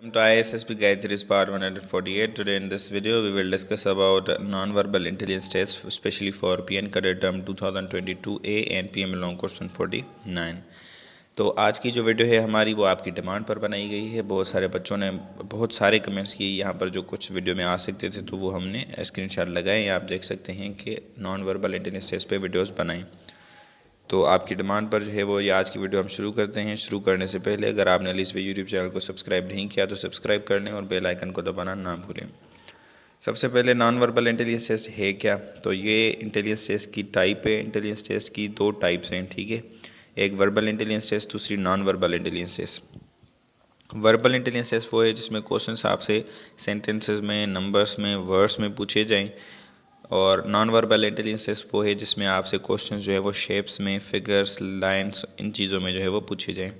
Welcome to ISSP Guide Series Part 148. Today in this video we will discuss about non-verbal intelligence test, especially for PN Cadet Term 2022A and PML Long Course 149. तो आज की जो video है हमारी वो आपकी demand पर बनाई गई है। बहुत सारे बच्चों ने बहुत सारे कमेंट्स किए यहाँ पर, जो कुछ वीडियो में आ सकते थे तो वो हमने स्क्रीनशॉट लगाए। आप देख सकते हैं कि नॉन वर्बल इंटेलिजेंस टेस्ट पे वीडियोस बनाएं। तो आपकी डिमांड पर जो है वो ये आज की वीडियो हम शुरू करते हैं। शुरू करने से पहले अगर आपने इस यूट्यूब चैनल को सब्सक्राइब नहीं किया तो सब्सक्राइब कर लें और बेल आइकन को दबाना ना भूलें। सबसे पहले नॉन वर्बल इंटेलिजेंस टेस्ट है क्या? तो ये इंटेलिजेंस टेस्ट की टाइप है। इंटेलिजेंस टेस्ट की दो टाइप्स हैं, ठीक है। एक वर्बल इंटेलिजेंस टेस्ट, दूसरी non verbal intelligence test. Verbal intelligence test वो है जिसमें क्वेश्चंस आपसे सेंटेंसेस में, नंबर्स में, वर्ड्स में पूछे जाएं। और नॉन वर्बल इंटेलिजेंस वो है जिसमें आपसे क्वेश्चन जो है वो शेप्स में, फिगर्स, लाइंस, इन चीज़ों में जो है वो पूछे जाएं।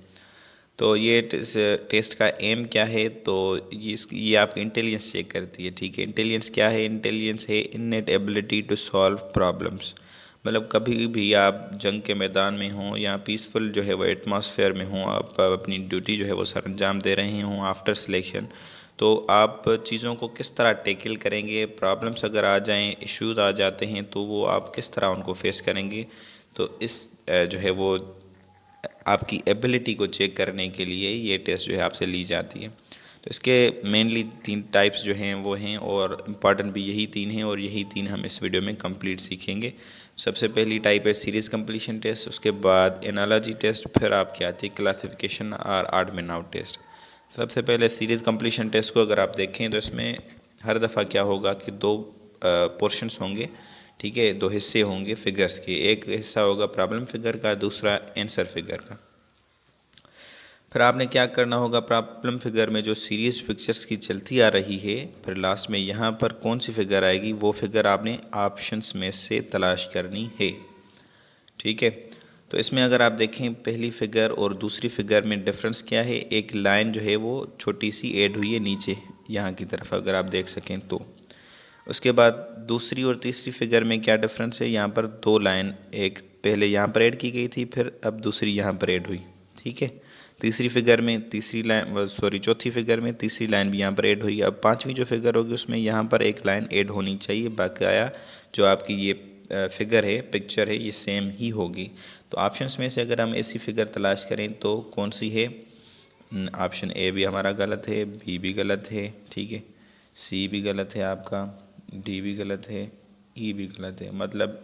तो ये टेस्ट का एम क्या है? तो ये आपकी इंटेलिजेंस चेक करती है, ठीक है। इंटेलिजेंस क्या है? इंटेलिजेंस है innate ability to solve problems. मतलब कभी भी आप जंग के मैदान में हों या पीसफुल जो है वो एटमॉस्फेयर में हों, आप अपनी ड्यूटी जो है वो सर अंजाम दे रहे हों आफ्टर सिलेक्शन, तो आप चीज़ों को किस तरह टेकल करेंगे। प्रॉब्लम्स अगर आ जाएं, इश्यूज आ जाते हैं, तो वो आप किस तरह उनको फेस करेंगे। तो इस जो है वो आपकी एबिलिटी को चेक करने के लिए ये टेस्ट जो है आपसे ली जाती है। तो इसके मेनली 3 टाइप्स जो हैं वो हैं, और इम्पॉर्टेंट भी यही 3 हैं, और यही 3 हम इस वीडियो में कंप्लीट सीखेंगे। सबसे पहली टाइप है सीरीज़ कंप्लीशन टेस्ट, उसके बाद एनालॉजी टेस्ट, फिर आपकी आती है क्लासिफिकेशन और ऑड मैन आउट टेस्ट। सबसे पहले सीरीज़ कंप्लीशन टेस्ट को अगर आप देखें तो इसमें हर दफ़ा क्या होगा कि 2 पोर्शंस होंगे, ठीक है। 2 हिस्से होंगे फिगर्स के। एक हिस्सा होगा प्रॉब्लम फिगर का, दूसरा आंसर फिगर का। फिर आपने क्या करना होगा, प्रॉब्लम फिगर में जो सीरीज पिक्चर्स की चलती आ रही है, फिर लास्ट में यहाँ पर कौन सी फिगर आएगी वो फिगर आपने ऑप्शंस में से तलाश करनी है, ठीक है। तो इसमें अगर आप देखें पहली फिगर और दूसरी फिगर में डिफरेंस क्या है, एक लाइन जो है वो छोटी सी ऐड हुई है नीचे यहाँ की तरफ, अगर आप देख सकें तो। उसके बाद दूसरी और तीसरी फिगर में क्या डिफरेंस है, यहाँ पर 2 लाइन, एक पहले यहाँ पर ऐड की गई थी, फिर अब दूसरी यहाँ पर ऐड हुई, ठीक है। तीसरी फिगर में तीसरी लाइन, चौथी फिगर में तीसरी लाइन भी यहाँ पर ऐड हुई। अब पांचवी जो फिगर होगी उसमें यहाँ पर एक लाइन ऐड होनी चाहिए, बकाया जो आपकी ये फिगर है, पिक्चर है, ये सेम ही होगी। तो ऑप्शंस में से अगर हम ऐसी फिगर तलाश करें तो कौन सी है? ऑप्शन ए भी हमारा गलत है, बी भी गलत है, ठीक है, सी भी गलत है आपका, डी भी गलत है, ई भी गलत है। मतलब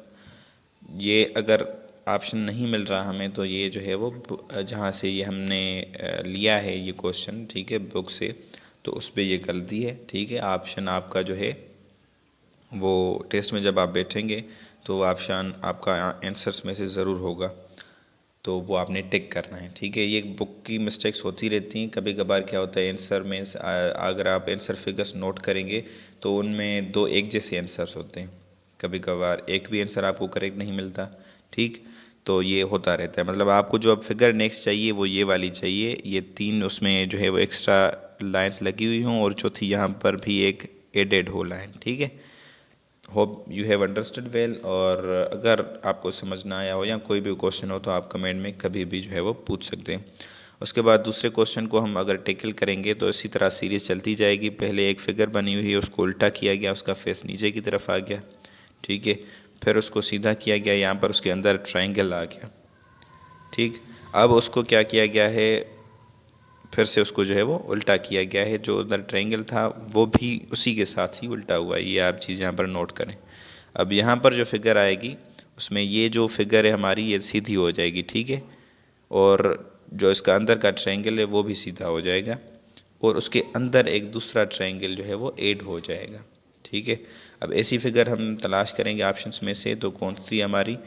ये अगर ऑप्शन नहीं मिल रहा हमें तो ये जो है वो जहाँ से ये हमने लिया है ये क्वेश्चन, ठीक है, बुक से, तो उस पर ये गलती है, ठीक है। ऑप्शन आपका जो है वो टेस्ट में जब आप बैठेंगे तो ऑप्शन आपका आंसर्स में से ज़रूर होगा, तो वो आपने टिक करना है, ठीक है। ये बुक की मिस्टेक्स होती रहती हैं। कभी कभार क्या होता है आंसर में, अगर आप आंसर फिगर्स नोट करेंगे तो उनमें 2 एक जैसे आंसर्स होते हैं, कभी कभार एक भी आंसर आपको करेक्ट नहीं मिलता, ठीक। तो ये होता रहता है। मतलब आपको जो अब फिगर नेक्स्ट चाहिए वो ये वाली चाहिए, ये 3 उसमें जो है वो एक्स्ट्रा लाइन्स लगी हुई हों और चौथी यहाँ पर भी एक एडेड हो लाइन, ठीक है। Hope you have understood well. और अगर आपको समझ ना आया हो या कोई भी क्वेश्चन हो तो आप कमेंट में कभी भी जो है वो पूछ सकते हैं। उसके बाद दूसरे क्वेश्चन को हम अगर टेकल करेंगे तो इसी तरह सीरीज चलती जाएगी। पहले एक फिगर बनी हुई है, उसको उल्टा किया गया, उसका फेस नीचे की तरफ आ गया, ठीक है। फिर उसको सीधा किया गया, यहाँ पर उसके अंदर ट्राइंगल आ गया, ठीक। अब उसको क्या किया गया है, फिर से उसको जो है वो उल्टा किया गया है, जो उधर ट्रायंगल था वो भी उसी के साथ ही उल्टा हुआ है। ये आप चीज़ यहाँ पर नोट करें। अब यहाँ पर जो फिगर आएगी उसमें ये जो फिगर है हमारी ये सीधी हो जाएगी, ठीक है, और जो इसका अंदर का ट्रायंगल है वो भी सीधा हो जाएगा, और उसके अंदर एक दूसरा ट्रायंगल जो है वो ऐड हो जाएगा, ठीक है। अब ऐसी फिगर हम तलाश करेंगे ऑप्शंस में से, तो कौन सी हमारी?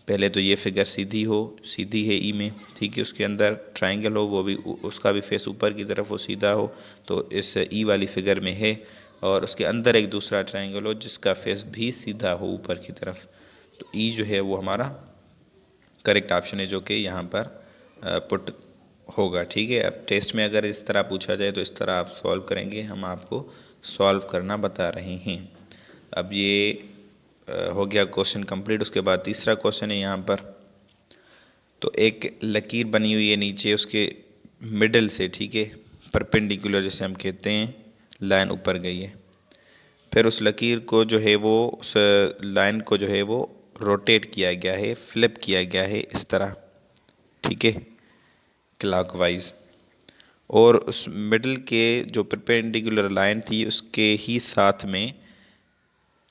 पहले तो ये फिगर सीधी हो, सीधी है ई में, ठीक है, उसके अंदर ट्रायंगल हो, वो भी उसका भी फेस ऊपर की तरफ हो, सीधा हो, तो इस ई वाली फिगर में है। और उसके अंदर एक दूसरा ट्रायंगल हो जिसका फेस भी सीधा हो ऊपर की तरफ, तो ई जो है वो हमारा करेक्ट ऑप्शन है जो कि यहाँ पर पुट होगा, ठीक है। अब टेस्ट में अगर इस तरह पूछा जाए तो इस तरह आप सॉल्व करेंगे, हम आपको सॉल्व करना बता रहे हैं। अब ये हो गया क्वेश्चन कंप्लीट। उसके बाद तीसरा क्वेश्चन है यहाँ पर, तो एक लकीर बनी हुई है नीचे उसके मिडल से, ठीक है, परपेंडिकुलर जैसे हम कहते हैं, लाइन ऊपर गई है। फिर उस लकीर को जो है वो, उस लाइन को जो है वो रोटेट किया गया है, फ्लिप किया गया है इस तरह, ठीक है, क्लॉकवाइज। और उस मिडल के जो परपेंडिकुलर लाइन थी उसके ही साथ में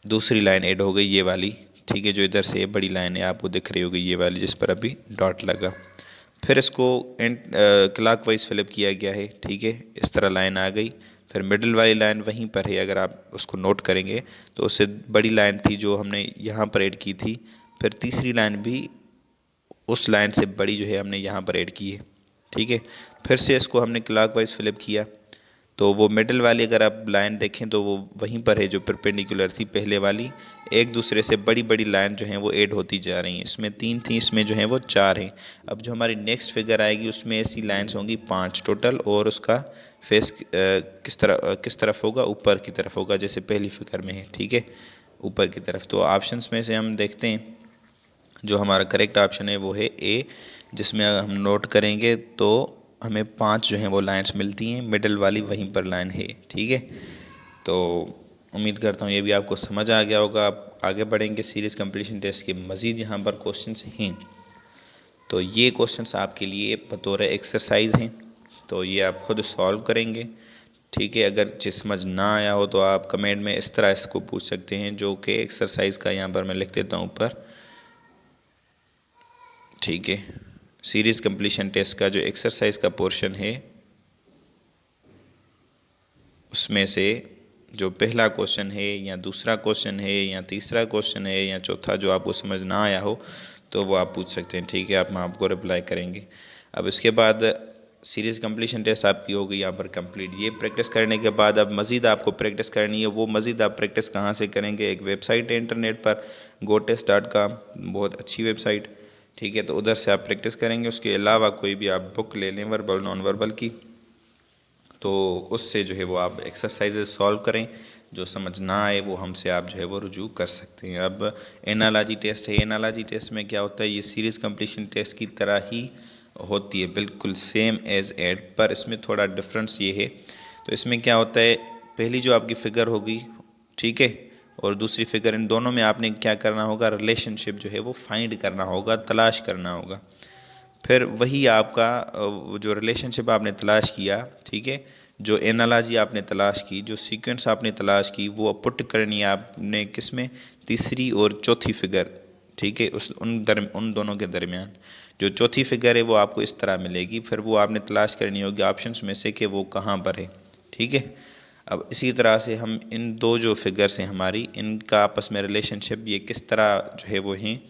दूसरी लाइन ऐड हो गई, ये वाली, ठीक है, जो इधर से ये बड़ी लाइन है आपको दिख रही होगी, ये वाली जिस पर अभी डॉट लगा। फिर इसको क्लॉकवाइज फ्लिप किया गया है, ठीक है, इस तरह लाइन आ गई। फिर मिडिल वाली लाइन वहीं पर है, अगर आप उसको नोट करेंगे तो उससे बड़ी लाइन थी जो हमने यहाँ पर ऐड की थी। फिर तीसरी लाइन भी उस लाइन से बड़ी जो है हमने यहाँ पर ऐड की है, ठीक है। फिर से इसको हमने क्लॉकवाइज फ्लिप किया, तो वो मिडिल वाली अगर आप लाइन देखें तो वो वहीं पर है जो परपेंडिकुलर थी पहले वाली। एक दूसरे से बड़ी बड़ी लाइन जो हैं वो ऐड होती जा रही हैं, इसमें 3 थी, इसमें जो है वो 4 हैं। अब जो हमारी नेक्स्ट फिगर आएगी उसमें ऐसी लाइन्स होंगी 5 टोटल, और उसका फेस किस तरफ होगा, ऊपर की तरफ होगा, जैसे पहली फिगर में है, ठीक है, ऊपर की तरफ। तो ऑप्शंस में से हम देखते हैं, जो हमारा करेक्ट ऑप्शन है वो है ए, जिसमें हम नोट करेंगे तो हमें 5 जो हैं वो लाइंस मिलती हैं, मिडल वाली वहीं पर लाइन है, ठीक है। तो उम्मीद करता हूँ ये भी आपको समझ आ गया होगा। आप आगे बढ़ेंगे, सीरीज़ कंप्लीशन टेस्ट के मज़ीद यहाँ पर क्वेश्चंस हैं, तो ये क्वेश्चंस आपके लिए बतौर एक्सरसाइज हैं, तो ये आप खुद सॉल्व करेंगे, ठीक है। अगर चीज़ समझ ना आया हो तो आप कमेंट में इस तरह इसको पूछ सकते हैं, जो कि एक्सरसाइज का यहाँ पर मैं लिख देता हूँ ऊपर, ठीक है। सीरीज़ कंप्लीशन टेस्ट का जो एक्सरसाइज का पोर्शन है उसमें से जो पहला क्वेश्चन है या दूसरा क्वेश्चन है या तीसरा क्वेश्चन है या चौथा जो आपको समझ ना आया हो तो वो आप पूछ सकते हैं, ठीक है। हम आपको रिप्लाई करेंगे। अब इसके बाद सीरीज़ कंप्लीशन टेस्ट आपकी हो गई यहाँ पर कंप्लीट। ये प्रैक्टिस करने के बाद अब मज़ीद आपको प्रैक्टिस करनी है। वो मज़ीद आप प्रैक्टिस कहाँ से करेंगे, एक वेबसाइट है इंटरनेट पर, gotest.com, बहुत अच्छी वेबसाइट, ठीक है। तो उधर से आप प्रैक्टिस करेंगे। उसके अलावा कोई भी आप बुक ले लें वर्बल नॉन वर्बल की, तो उससे जो है वो आप एक्सरसाइजेज सॉल्व करें, जो समझ ना आए वो हमसे आप जो है वो रुजू कर सकते हैं। अब एनालॉजी टेस्ट है, एनालॉजी टेस्ट में क्या होता है, ये सीरीज़ कंप्लीशन टेस्ट की तरह ही होती है, बिल्कुल सेम एज एड, पर इसमें थोड़ा डिफरेंस ये है। तो इसमें क्या होता है, पहली जो आपकी फ़िगर होगी, ठीक है, और दूसरी फिगर, इन दोनों में आपने क्या करना होगा, रिलेशनशिप जो है वो फाइंड करना होगा, तलाश करना होगा। फिर वही आपका जो रिलेशनशिप आपने तलाश किया, ठीक है, जो एनालॉजी आपने तलाश की, जो सीक्वेंस आपने तलाश की, वो पुट करनी है आपने किस में, तीसरी और चौथी फिगर, ठीक है, उन दोनों के दरमियान जो चौथी फिगर है वो आपको इस तरह मिलेगी। फिर वो आपने तलाश करनी होगी ऑप्शंस में से कि वो कहाँ पर है, ठीक है। अब इसी तरह से हम इन दो जो फिगर्स हैं हमारी, इनका आपस में रिलेशनशिप ये किस तरह जो है वो हैं,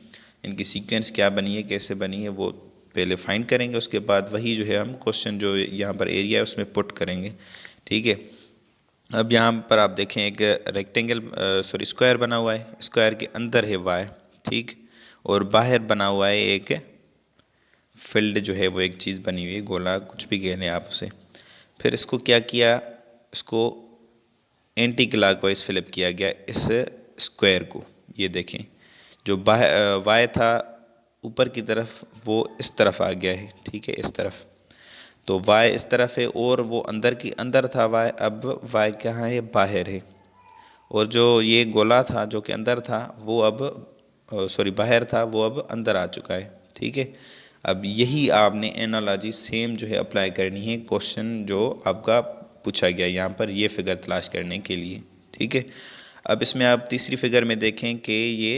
इनकी सीक्वेंस क्या बनी है, कैसे बनी है, वो पहले फाइंड करेंगे। उसके बाद वही जो है हम क्वेश्चन जो यहाँ पर एरिया है उसमें पुट करेंगे, ठीक है। अब यहाँ पर आप देखें एक रेक्टेंगल सॉरी स्क्वायर बना हुआ है, स्क्वायर के अंदर है वाई, ठीक, और बाहर बना हुआ है एक फील्ड जो है वो एक चीज़ बनी हुई है, गोला, कुछ भी कह लें आप उसे। फिर इसको क्या किया, इसको एंटी क्लॉकवाइज फ्लिप किया गया इस स्क्वायर को। ये देखें, जो वाई था ऊपर की तरफ वो इस तरफ आ गया है, ठीक है, इस तरफ। तो वाई इस तरफ है और वो अंदर था वाई, अब वाई कहाँ है, बाहर है। और जो ये गोला था जो कि अंदर था वो अब सॉरी बाहर था, वो अब अंदर आ चुका है, ठीक है। अब यही आपने एनालॉजी सेम जो है अप्लाई करनी है क्वेश्चन जो आपका पूछा गया यहाँ पर, ये फिगर तलाश करने के लिए, ठीक है। अब इसमें आप तीसरी फिगर में देखें कि ये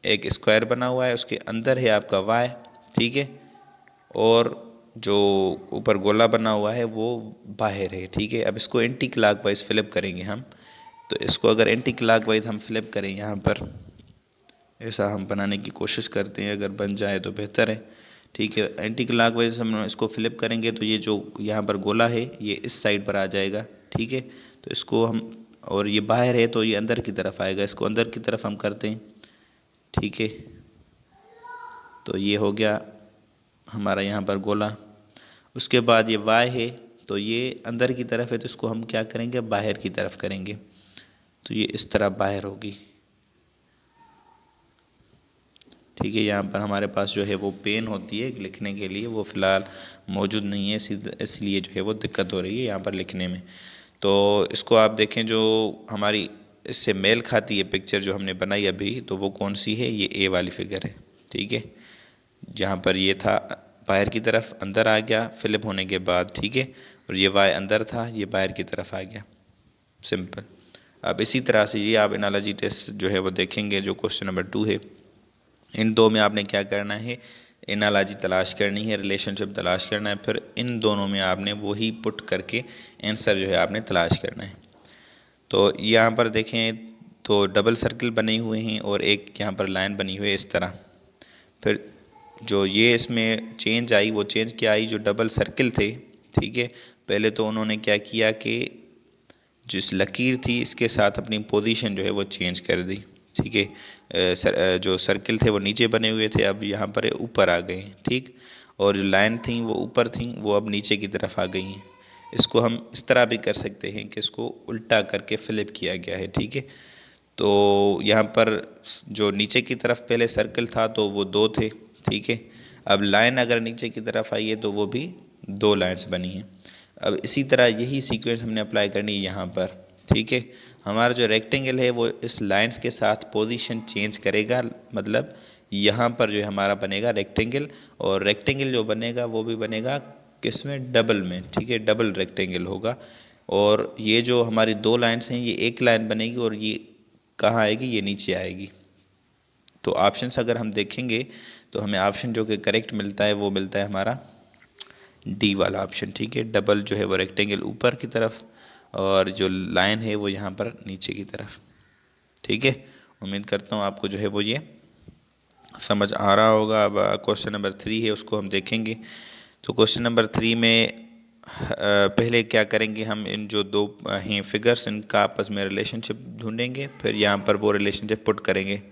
एक स्क्वायर बना हुआ है, उसके अंदर है आपका वाई, ठीक है, और जो ऊपर गोला बना हुआ है वो बाहर है, ठीक है। अब इसको एंटी क्लॉकवाइज फ्लिप करेंगे हम। तो इसको अगर एंटी क्लॉकवाइज हम फ्लिप करें यहाँ पर, ऐसा हम बनाने की कोशिश करते हैं, अगर बन जाए तो बेहतर है, ठीक है। एंटी क्लॉकवाइज हम इसको फ्लिप करेंगे तो ये जो यहाँ पर गोला है ये इस साइड पर आ जाएगा, ठीक है। तो इसको हम, और ये बाहर है तो ये अंदर की तरफ आएगा, इसको अंदर की तरफ हम करते हैं, ठीक है। तो ये हो गया हमारा यहाँ पर गोला। उसके बाद ये वाई है तो ये अंदर की तरफ है, तो इसको हम क्या करेंगे, बाहर की तरफ करेंगे, तो ये इस तरह बाहर होगी, ठीक है। यहाँ पर हमारे पास जो है वो पेन होती है लिखने के लिए, वो फ़िलहाल मौजूद नहीं है, इसलिए जो है वो दिक्कत हो रही है यहाँ पर लिखने में। तो इसको आप देखें, जो हमारी इससे मेल खाती है पिक्चर जो हमने बनाई अभी, तो वो कौन सी है? ये ए वाली फिगर है। ठीक है, जहाँ पर ये था बाहर की तरफ अंदर आ गया फिलिप होने के बाद। ठीक है, और ये वाई अंदर था, ये बाहर की तरफ आ गया। सिंपल। अब इसी तरह से ये आप एनालॉजी टेस्ट जो है वो देखेंगे, जो क्वेश्चन नंबर 2 है। इन दो में आपने क्या करना है? एनालॉजी तलाश करनी है, रिलेशनशिप तलाश करना है, फिर इन दोनों में आपने वही पुट करके आंसर जो है आपने तलाश करना है। तो यहाँ पर देखें तो डबल सर्कल बने हुए हैं और एक यहाँ पर लाइन बनी हुई है इस तरह। फिर जो ये इसमें चेंज आई, वो चेंज क्या आई? जो डबल सर्कल थे, ठीक है, पहले तो उन्होंने क्या किया कि जिस लकीर थी इसके साथ अपनी पोजीशन जो है वो चेंज कर दी। ठीक है, जो सर्कल थे वो नीचे बने हुए थे, अब यहाँ पर ऊपर आ गए। ठीक, और जो लाइन थी वो ऊपर थी, वो अब नीचे की तरफ आ गई हैं। इसको हम इस तरह भी कर सकते हैं कि इसको उल्टा करके फ्लिप किया गया है। ठीक है, तो यहाँ पर जो नीचे की तरफ पहले सर्कल था तो वो 2 थे। ठीक है, अब लाइन अगर नीचे की तरफ आई है तो वो भी 2 लाइन्स बनी हैं। अब इसी तरह यही सीक्वेंस हमने अप्लाई करनी है यहाँ पर। ठीक है, हमारा जो रेक्टेंगल है वो इस लाइंस के साथ पोजीशन चेंज करेगा, मतलब यहाँ पर जो हमारा बनेगा रेक्टेंगल, और रेक्टेंगल जो बनेगा वो भी बनेगा किसमें? डबल में। ठीक है, डबल रेक्टेंगल होगा। और ये जो हमारी 2 लाइन्स हैं, ये एक लाइन बनेगी और ये कहाँ आएगी? ये नीचे आएगी। तो ऑप्शंस अगर हम देखेंगे तो हमें ऑप्शन जो कि करेक्ट मिलता है वो मिलता है हमारा डी वाला ऑप्शन। ठीक है, डबल जो है वो रेक्टेंगल ऊपर की तरफ और जो लाइन है वो यहाँ पर नीचे की तरफ। ठीक है, उम्मीद करता हूँ आपको जो है वो ये समझ आ रहा होगा। अब क्वेश्चन नंबर 3 है, उसको हम देखेंगे। तो क्वेश्चन नंबर 3 में पहले क्या करेंगे, हम इन जो 2 हैं फिगर्स, इनका आपस में रिलेशनशिप ढूंढेंगे, फिर यहाँ पर वो रिलेशनशिप पुट करेंगे।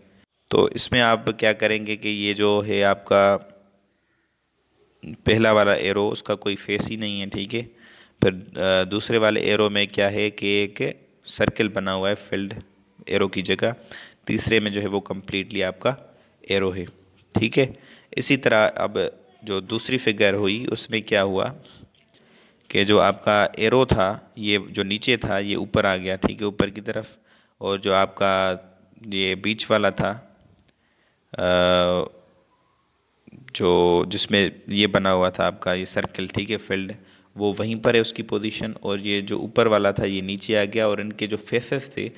तो इसमें आप क्या करेंगे कि ये जो है आपका पहला वाला एरो, उसका कोई फेस ही नहीं है। ठीक है, फिर दूसरे वाले एरो में क्या है कि एक सर्कल बना हुआ है फील्ड एरो की जगह। तीसरे में जो है वो कम्प्लीटली आपका एरो है। ठीक है, इसी तरह अब जो दूसरी फिगर हुई उसमें क्या हुआ कि जो आपका एरो था, ये जो नीचे था ये ऊपर आ गया। ठीक है, ऊपर की तरफ। और जो आपका ये बीच वाला था, जो जिसमें ये बना हुआ था आपका ये सर्कल, ठीक है, फील्ड, वो वहीं पर है उसकी पोजीशन। और ये जो ऊपर वाला था ये नीचे आ गया। और इनके जो फेसेस थे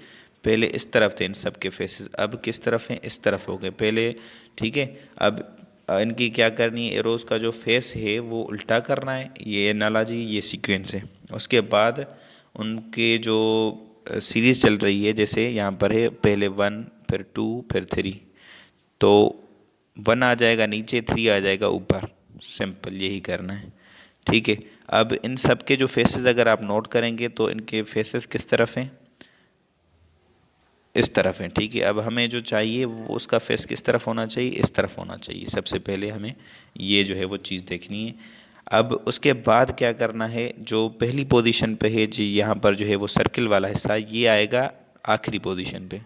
पहले इस तरफ थे, इन सब के फेसेस अब किस तरफ हैं? इस तरफ हो गए पहले। ठीक है, अब इनकी क्या करनी है? एरोस का जो फेस है वो उल्टा करना है। ये एनालॉजी, ये सीक्वेंस है। उसके बाद उनके जो सीरीज़ चल रही है, जैसे यहाँ पर है पहले 1 फिर 2 फिर 3, तो 1 आ जाएगा नीचे, 3 आ जाएगा ऊपर। सिंपल, यही करना है। ठीक है, अब इन सब के जो फेसेस अगर आप नोट करेंगे तो इनके फेसेस किस तरफ हैं? इस तरफ है। ठीक है, अब हमें जो चाहिए वो उसका फेस किस तरफ होना चाहिए? इस तरफ होना चाहिए। सबसे पहले हमें ये जो है वो चीज़ देखनी है। अब उसके बाद क्या करना है? जो पहली पोजीशन पे है जी, यहाँ पर जो है वो सर्किल वाला हिस्सा ये आएगा आखिरी पोजीशन पे।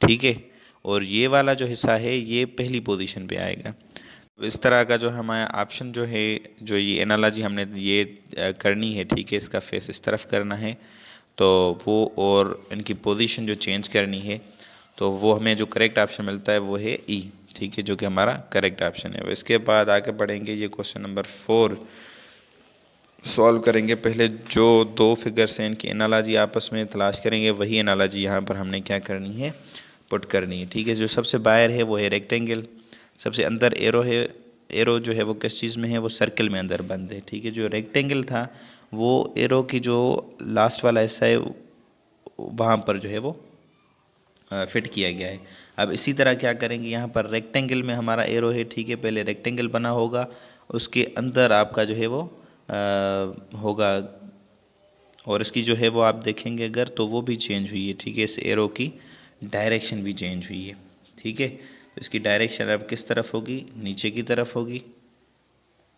ठीक है, और ये वाला जो हिस्सा है ये पहली पोजीशन पे आएगा। इस तरह का जो हमारा ऑप्शन जो है, जो ये एनालॉजी हमने ये करनी है, ठीक है, इसका फेस इस तरफ करना है तो वो, और इनकी पोजीशन जो चेंज करनी है, तो वो हमें जो करेक्ट ऑप्शन मिलता है वो है ई। ठीक है, जो कि हमारा करेक्ट ऑप्शन है। इसके बाद आगे बढ़ेंगे, ये क्वेश्चन नंबर 4 सॉल्व करेंगे। पहले जो 2 फिगर्स हैं इनकी एनालॉजी आपस में तलाश करेंगे, वही एनालॉजी यहाँ पर हमने क्या करनी है? पुट करनी है। ठीक है, जो सबसे बाहर है वो है रेक्टेंगल, सबसे अंदर एरो है। एरो जो है वो किस चीज़ में है? वो सर्कल में अंदर बंद है। ठीक है, जो रेक्टेंगल था वो एरो की जो लास्ट वाला हिस्सा है वहाँ पर जो है वो फिट किया गया है। अब इसी तरह क्या करेंगे, यहाँ पर रेक्टेंगल में हमारा एरो है। ठीक है, पहले रेक्टेंगल बना होगा, उसके अंदर आपका जो है वो होगा, और इसकी जो है वो आप देखेंगे अगर तो वो भी चेंज हुई है। ठीक है, इस एरो की डायरेक्शन भी चेंज हुई है। ठीक है, तो इसकी डायरेक्शन अब किस तरफ होगी? नीचे की तरफ होगी।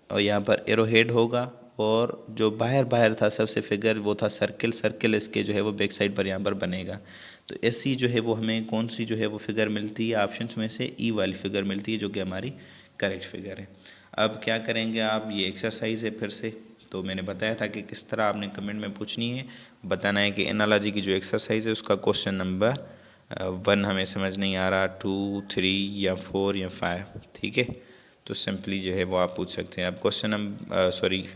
और यहाँ पर एरो हेड होगा और जो बाहर था सबसे फिगर वो था सर्किल इसके जो है वो बैक साइड पर यहाँ पर बनेगा। तो ऐसी जो है वो हमें कौन सी जो है वो फिगर मिलती है ऑप्शंस में से ई वाली फिगर मिलती है जो कि हमारी करेक्ट फिगर है। अब क्या करेंगे आप, ये एक्सरसाइज है फिर से, तो मैंने बताया था कि किस तरह आपने कमेंट में पूछनी है, बताना है कि एनालॉजी की जो एक्सरसाइज है उसका क्वेश्चन नंबर 1 हमें समझ नहीं आ रहा, 2, 3 या 4 या 5, ठीक है। तो सिंपली जो है वो आप पूछ सकते हैं। अब क्वेश्चन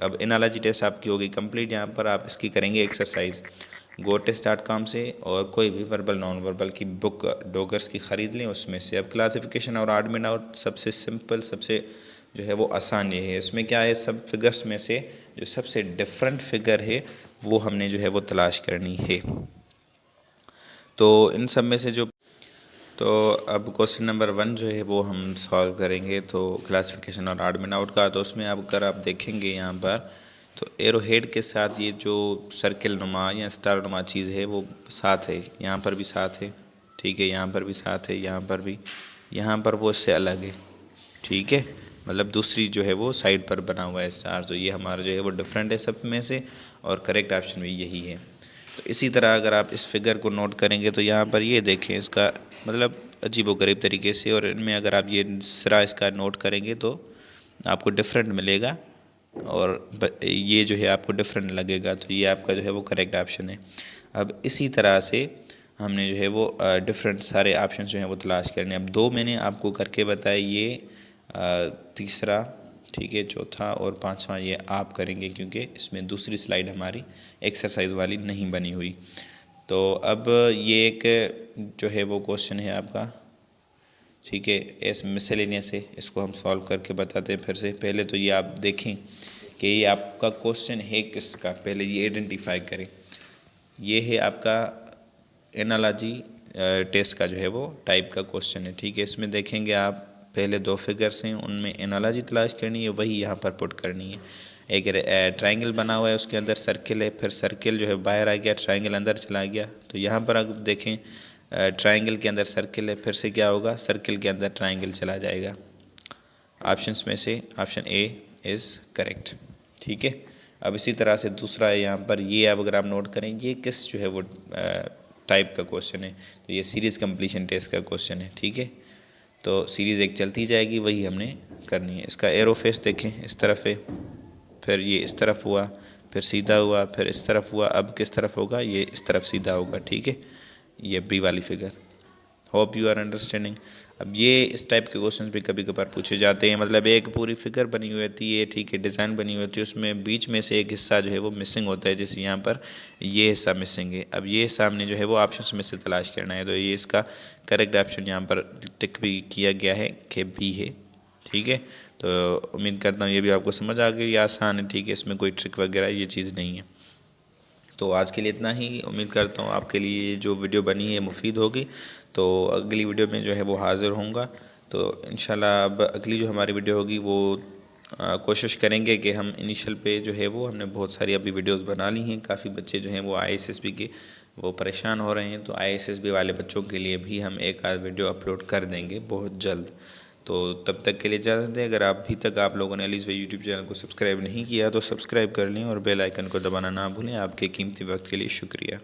अब एनालॉजी टेस्ट आपकी होगी कंप्लीट। यहाँ पर आप इसकी करेंगे एक्सरसाइज GoTest.com से, और कोई भी वर्बल नॉन वर्बल की बुक डॉगर्स की ख़रीद लें उसमें से। अब क्लासिफिकेशन और ऑड में आउट सबसे सिंपल, सबसे जो है वो आसान ये है। इसमें क्या है, सब फिगर्स में से जो सबसे डिफरेंट फिगर है वो हमने जो है वो तलाश करनी है। तो इन सब में से जो तो अब क्वेश्चन नंबर 1 जो है वो हम सॉल्व करेंगे, तो क्लासिफिकेशन और ऑड में आउट का। तो उसमें अब अगर आप देखेंगे यहाँ पर, तो एरो हेड के साथ ये जो सर्किल नुमा या स्टार नुमा चीज़ है वो साथ है, यहाँ पर भी साथ है, ठीक है, यहाँ पर भी साथ है, यहाँ पर भी, यहाँ पर वो इससे अलग है, ठीक है, मतलब दूसरी जो है वो साइड पर बना हुआ है स्टार। तो ये हमारा जो है वो डिफरेंट है सब में से, और करेक्ट ऑप्शन भी यही है। तो इसी तरह अगर आप इस फिगर को नोट करेंगे तो यहाँ पर ये देखें, इसका मतलब अजीबोगरीब तरीके से, और इनमें अगर आप ये सिरा इसका नोट करेंगे तो आपको डिफरेंट मिलेगा, और ये जो है आपको डिफरेंट लगेगा। तो ये आपका जो है वो करेक्ट ऑप्शन है। अब इसी तरह से हमने जो है वो डिफरेंट सारे ऑप्शन जो हैं वो तलाश करने। अब 2 मैंने आपको करके बताया, ये तीसरा, ठीक है, चौथा और 5वां ये आप करेंगे, क्योंकि इसमें दूसरी स्लाइड हमारी एक्सरसाइज वाली नहीं बनी हुई। तो अब ये एक जो है वो क्वेश्चन है आपका, ठीक है, एस मिसलेनियस है, इसको हम सॉल्व करके बताते हैं फिर से। पहले तो ये आप देखें कि ये आपका क्वेश्चन है किसका, पहले ये आइडेंटिफाई करें। ये है आपका एनालॉजी टेस्ट का जो है वो टाइप का क्वेश्चन है, ठीक है। इसमें देखेंगे आप पहले 2 फिगर्स हैं, उनमें एनालॉजी तलाश करनी है, वही यहाँ पर पुट करनी है। एक ट्रायंगल बना हुआ है, उसके अंदर सर्किल है, फिर सर्किल जो है बाहर आ गया, ट्रायंगल अंदर चला गया। तो यहाँ पर आप देखें ट्रायंगल के अंदर सर्किल है, फिर से क्या होगा, सर्किल के अंदर ट्रायंगल चला जाएगा। ऑप्शंस में से ऑप्शन ए इज़ करेक्ट, ठीक है। अब इसी तरह से दूसरा है यहाँ पर, ये अब अगर आप नोट करें, ये किस जो है वो टाइप का क्वेश्चन है, तो ये सीरीज़ कंप्लीशन टेस्ट का क्वेश्चन है, ठीक है। तो सीरीज़ एक चलती जाएगी, वही हमने करनी है। इसका एरो फेस देखें, इस तरफ है, फिर ये इस तरफ हुआ, फिर सीधा हुआ, फिर इस तरफ हुआ, अब किस तरफ होगा, ये इस तरफ सीधा होगा, ठीक है। ये बी वाली figure. Hope you are understanding. अब ये इस टाइप के क्वेश्चन भी कभी कभार पूछे जाते हैं, मतलब एक पूरी फिगर बनी हुई होती है, ठीक है, डिज़ाइन बनी हुई होती है, उसमें बीच में से एक हिस्सा जो है वो मिसिंग होता है, जैसे यहाँ पर ये हिस्सा मिसिंग है। अब ये सामने जो है वो ऑप्शन में से तलाश करना है, तो ये इसका करेक्ट ऑप्शन यहाँ पर टिक भी किया गया है कि बी है, ठीक है। तो उम्मीद करता हूँ ये भी आपको समझ आ गई, आसान है, ठीक है, इसमें कोई ट्रिक वगैरह ये चीज़ नहीं है। तो आज के लिए इतना ही। उम्मीद करता हूँ आपके लिए जो वीडियो बनी है मुफीद होगी। तो अगली वीडियो में जो है वो हाज़िर होऊंगा। तो इंशाल्लाह अब अगली जो हमारी वीडियो होगी वो कोशिश करेंगे कि हम इनिशियल पे जो है वो हमने बहुत सारी अभी वीडियोस बना ली हैं। काफ़ी बच्चे जो हैं वो ISSB के वो परेशान हो रहे हैं, तो ISSB वाले बच्चों के लिए भी हम एक आध वीडियो अपलोड कर देंगे बहुत जल्द। तो तब तक के लिए इजाज़त दें। अगर अभी तक आप लोगों ने अलीज़ भाई यूट्यूब चैनल को सब्सक्राइब नहीं किया तो सब्सक्राइब कर लें और बेल आइकन को दबाना ना भूलें। आपके कीमती वक्त के लिए शुक्रिया।